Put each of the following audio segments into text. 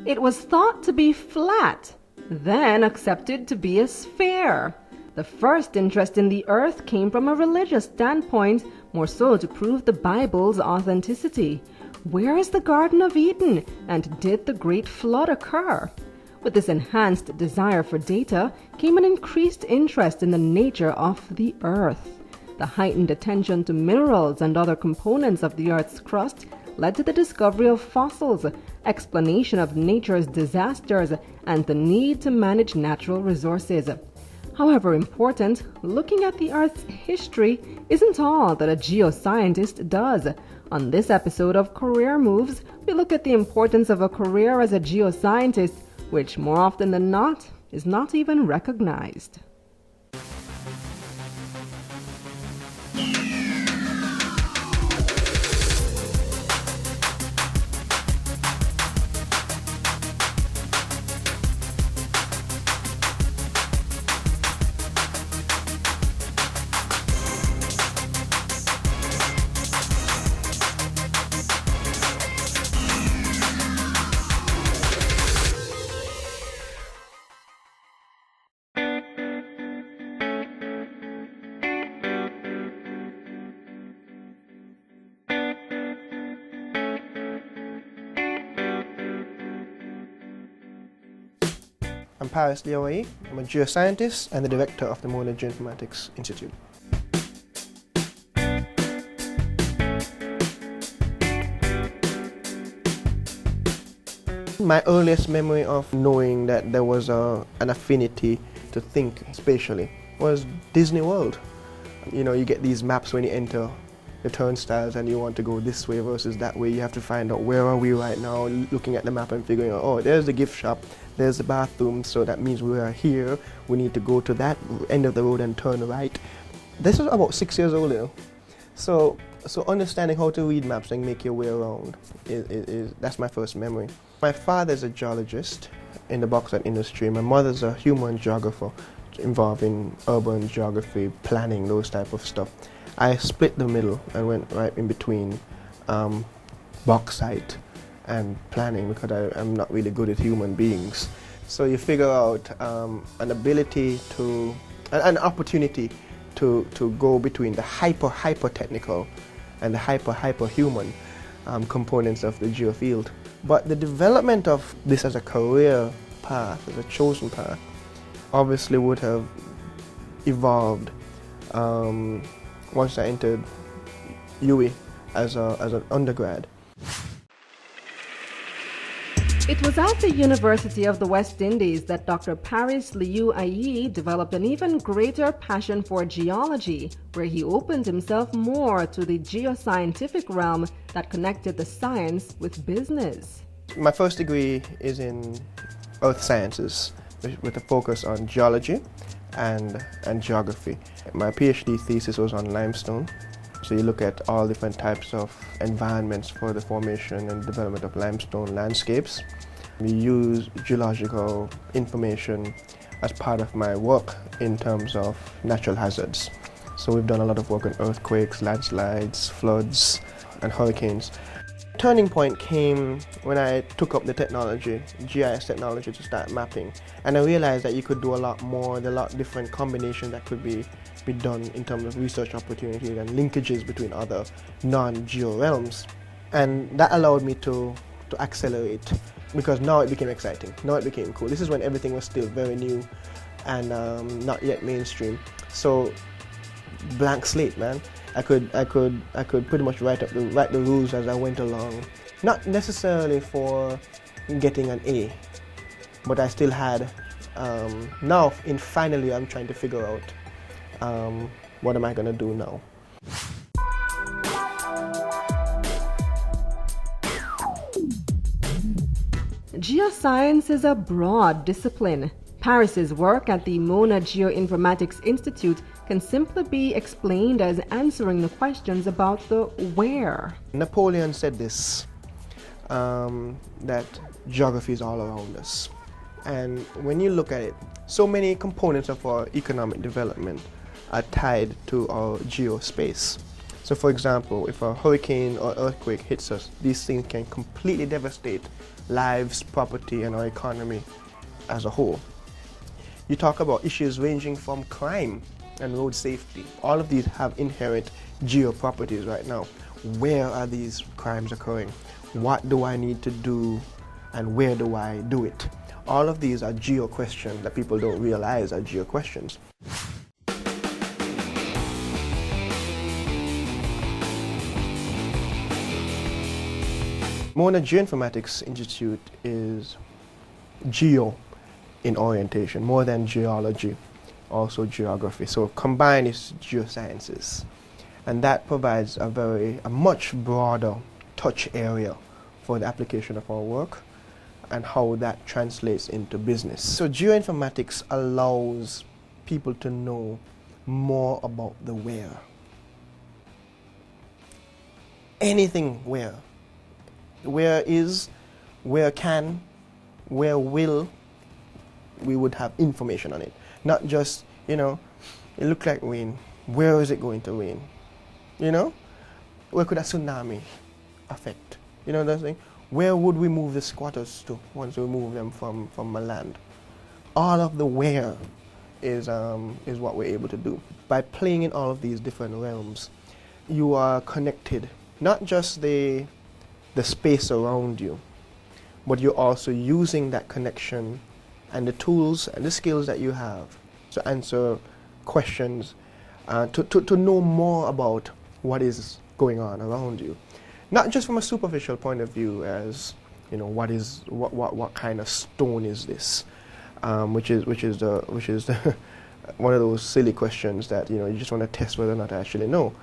It was thought to be flat, then accepted to be a sphere. The first interest in the earth came from a religious standpoint, more so to prove the Bible's authenticity. Where is the Garden of Eden, and did the Great Flood occur? With this enhanced desire for data came an increased interest in the nature of the earth. The heightened attention to minerals and other components of the earth's crust led to the discovery of fossils, explanation of nature's disasters, and the need to manage natural resources. However important, looking at the Earth's history isn't all that a geoscientist does. On this episode of Career Moves, we look at the importance of a career as a geoscientist, which more often than not is not even recognized. I'm Paris Leone. I'm a geoscientist and the director of the Leone Geo Informatics Institute. My earliest memory of knowing that there was an affinity to think spatially was Disney World. You know, you get these maps when you enter the turnstiles and you want to go this way versus that way. You have to find out where are we right now, looking at the map and figuring out, oh, there's the gift shop, there's the bathroom, so that means we are here. We need to go to that end of the road and turn right. This was about 6 years old, you know. So understanding how to read maps and make your way around that's my first memory. My father's a geologist in the bauxite industry. My mother's a human geographer involved in urban geography, planning, those type of stuff. I split the middle and went right in between bauxite and planning because I'm not really good at human beings. So you figure out an ability to, an opportunity to go between the hyper technical and the hyper human components of the geo field. But the development of this as a career path, as a chosen path, obviously would have evolved once I entered UWI as an undergrad. It was at the University of the West Indies that Dr. Paris Liu-Ayi developed an even greater passion for geology, where he opened himself more to the geoscientific realm that connected the science with business. My first degree is in earth sciences with a focus on geology and geography. My PhD thesis was on limestone. So you look at all different types of environments for the formation and development of limestone landscapes. We use geological information as part of my work in terms of natural hazards. So we've done a lot of work on earthquakes, landslides, floods, and hurricanes. Turning point came when I took up the technology, GIS technology, to start mapping. And I realized that you could do a lot more, there are a lot of different combinations that could be done in terms of research opportunities and linkages between other non-geo realms. And that allowed me to accelerate, because now it became exciting, now it became cool. This is when everything was still very new and not yet mainstream. So blank slate, man. I could pretty much write the rules as I went along. Not necessarily for getting an A, but I still had, now finally I'm trying to figure out what am I going to do now. Geoscience is a broad discipline. Paris's work at the Leone Geo Informatics Institute can simply be explained as answering the questions about the where. Napoleon said this, that geography is all around us. And when you look at it, so many components of our economic development are tied to our geospace. So for example, if a hurricane or earthquake hits us, these things can completely devastate lives, property, and our economy as a whole. You talk about issues ranging from crime and road safety. All of these have inherent geo properties right now. Where are these crimes occurring? What do I need to do, and where do I do it? All of these are geo questions that people don't realize are geo questions. Mona Geo Informatics Institute is geo in orientation, more than geology, also geography. So combined is geosciences. And that provides a much broader touch area for the application of our work and how that translates into business. So geoinformatics allows people to know more about the where. Anything where. Where is, where can, where will, we would have information on it. Not just, it looked like rain. Where is it going to rain? Where could a tsunami affect? You know what I'm saying? Where would we move the squatters to once we move them from a land? All of the where is what we're able to do. By playing in all of these different realms, you are connected, not just the space around you, but you're also using that connection and the tools and the skills that you have to answer questions, to know more about what is going on around you. Not just from a superficial point of view as, what kind of stone is this? Which is the one of those silly questions that, you just want to test whether or not I actually know.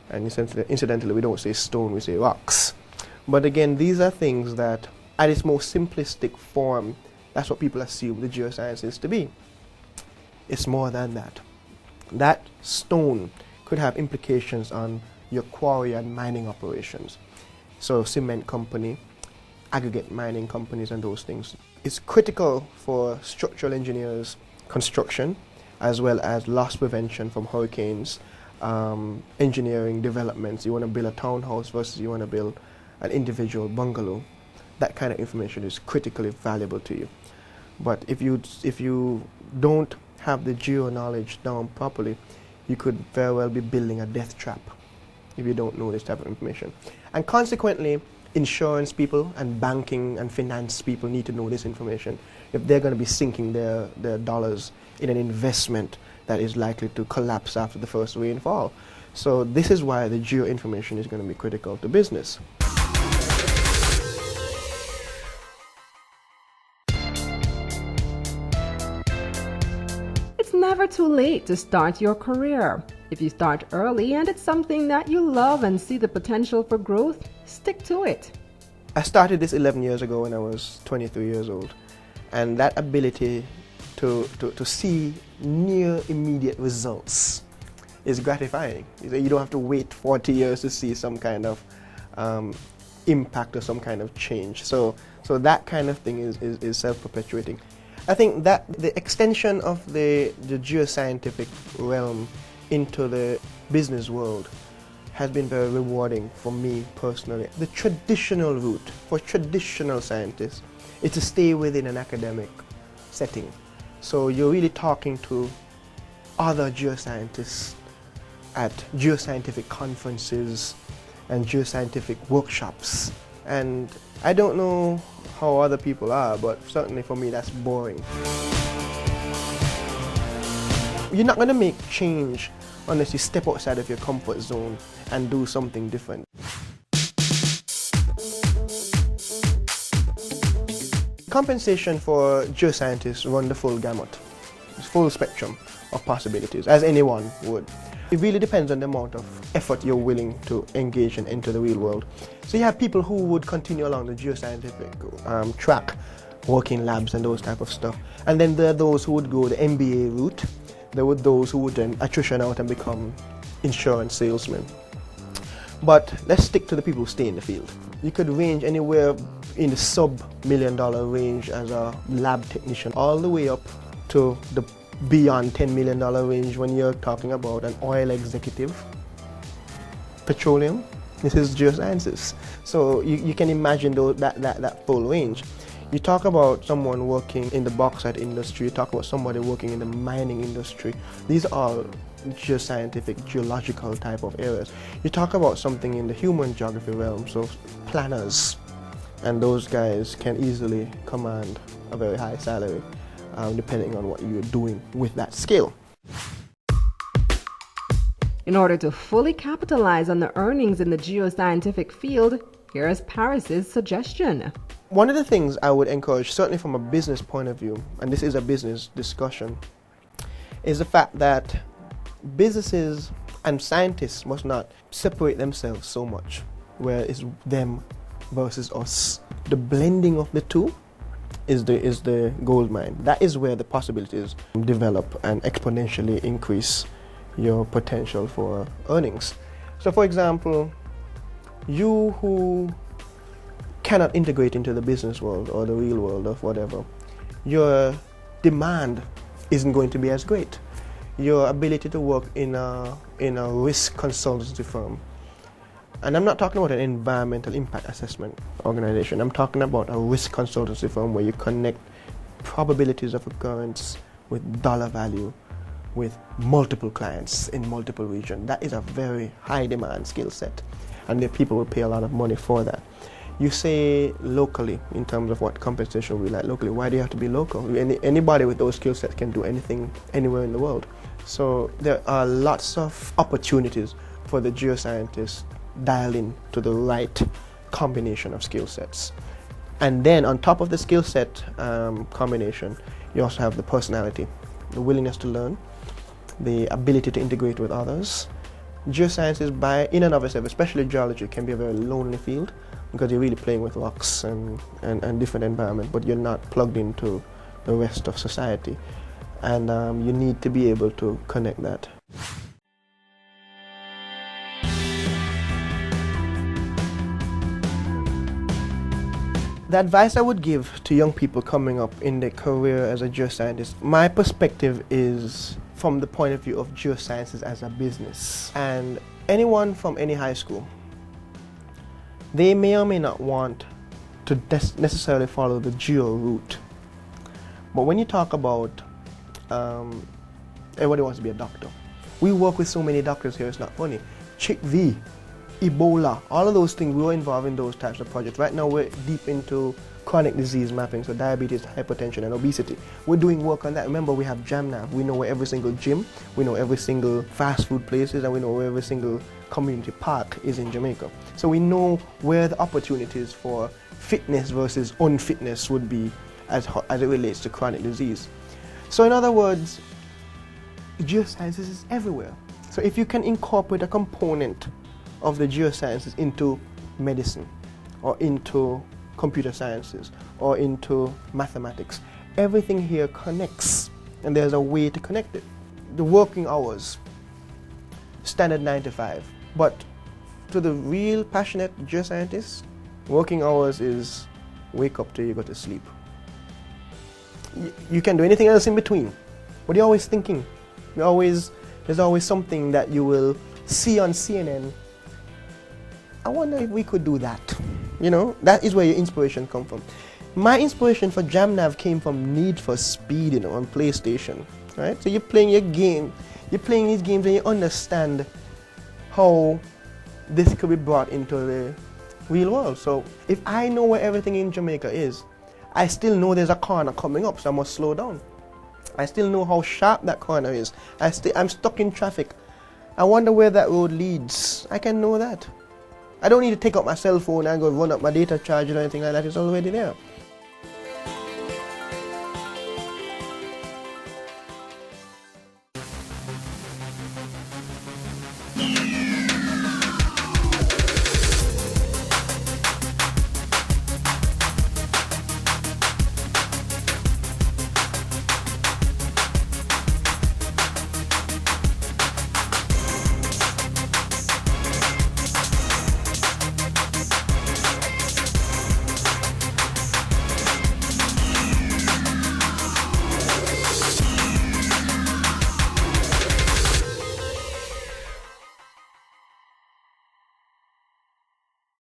And incidentally, we don't say stone, we say rocks. But again, these are things that, at its most simplistic form, that's what people assume the geoscience is to be. It's more than that. That stone could have implications on your quarry and mining operations. So cement company, aggregate mining companies and those things. It's critical for structural engineers, construction, as well as loss prevention from hurricanes, engineering developments. You want to build a townhouse versus you want to build an individual bungalow. That kind of information is critically valuable to you. But if you don't have the geo knowledge down properly, you could very well be building a death trap if you don't know this type of information. And consequently, insurance people and banking and finance people need to know this information if they're going to be sinking their dollars in an investment that is likely to collapse after the first rainfall. So this is why the geo information is going to be critical to business. It's never too late to start your career. If you start early and it's something that you love and see the potential for growth, stick to it. I started this 11 years ago when I was 23 years old. And that ability to see near immediate results is gratifying. You don't have to wait 40 years to see some kind of impact or some kind of change. So that kind of thing is self-perpetuating. I think that the extension of the geoscientific realm into the business world has been very rewarding for me personally. The traditional route for traditional scientists is to stay within an academic setting. So you're really talking to other geoscientists at geoscientific conferences and geoscientific workshops. And I don't know how other people are, but certainly for me that's boring. You're not going to make change unless you step outside of your comfort zone and do something different. Compensation for geoscientists run the full gamut, the full spectrum of possibilities, as anyone would. It really depends on the amount of effort you're willing to engage in into the real world. So you have people who would continue along the geoscientific track, work in labs and those type of stuff. And then there are those who would go the MBA route. There were those who would then attrition out and become insurance salesmen. But let's stick to the people who stay in the field. You could range anywhere in the sub-$1 million range as a lab technician, all the way up to the beyond $10 million range when you're talking about an oil executive, petroleum. This is geosciences. So you can imagine that full range. You talk about someone working in the bauxite industry, you talk about somebody working in the mining industry. These are geoscientific, geological type of areas. You talk about something in the human geography realm, so planners, and those guys can easily command a very high salary, depending on what you're doing with that skill. In order to fully capitalize on the earnings in the geoscientific field, here's Paris's suggestion. One of the things I would encourage, certainly from a business point of view, and this is a business discussion, is the fact that businesses and scientists must not separate themselves so much, where it's them versus us. The blending of the two is the gold mine. That is where the possibilities develop and exponentially increase your potential for earnings. So for example, you who cannot integrate into the business world or the real world of whatever, your demand isn't going to be as great. Your ability to work in a risk consultancy firm, and I'm not talking about an environmental impact assessment organization, I'm talking about a risk consultancy firm where you connect probabilities of occurrence with dollar value with multiple clients in multiple regions. That is a very high demand skill set, and the people will pay a lot of money for that. You say locally, in terms of what compensation we like locally. Why do you have to be local? Anybody with those skill sets can do anything anywhere in the world. So there are lots of opportunities for the geoscientists dial in to the right combination of skill sets. And then on top of the skill set combination, you also have the personality, the willingness to learn, the ability to integrate with others. Geosciences, in and of itself, especially geology, can be a very lonely field because you're really playing with rocks and different environment, but you're not plugged into the rest of society. And you need to be able to connect that. The advice I would give to young people coming up in their career as a geoscientist, my perspective is from the point of view of geosciences as a business. And anyone from any high school, they may or may not want to necessarily follow the geo route. But when you talk about, everybody wants to be a doctor. We work with so many doctors here, it's not funny. Chick V, Ebola, all of those things, we were involved in those types of projects. Right now we're deep into chronic disease mapping, so diabetes, hypertension, and obesity. We're doing work on that. Remember, we have JamNav. We know where every single gym, we know every single fast food places, and we know where every single community park is in Jamaica. So we know where the opportunities for fitness versus unfitness would be as it relates to chronic disease. So in other words, geosciences is everywhere. So if you can incorporate a component of the geosciences into medicine or into computer sciences or into mathematics, everything here connects, and there's a way to connect it. The working hours, standard 9 to 5, but to the real passionate geoscientists, working hours is wake up till you go to sleep. You can do anything else in between, but you're always thinking. There's always something that you will see on CNN. I wonder if we could do that. That is where your inspiration comes from. My inspiration for JamNav came from Need for Speed, on PlayStation, right? So you're playing your game, you're playing these games and you understand how this could be brought into the real world. So if I know where everything in Jamaica is, I still know there's a corner coming up, so I must slow down. I still know how sharp that corner is. I'm stuck in traffic. I wonder where that road leads. I can know that. I don't need to take up my cell phone and go run up my data charge or anything like that. It's already there.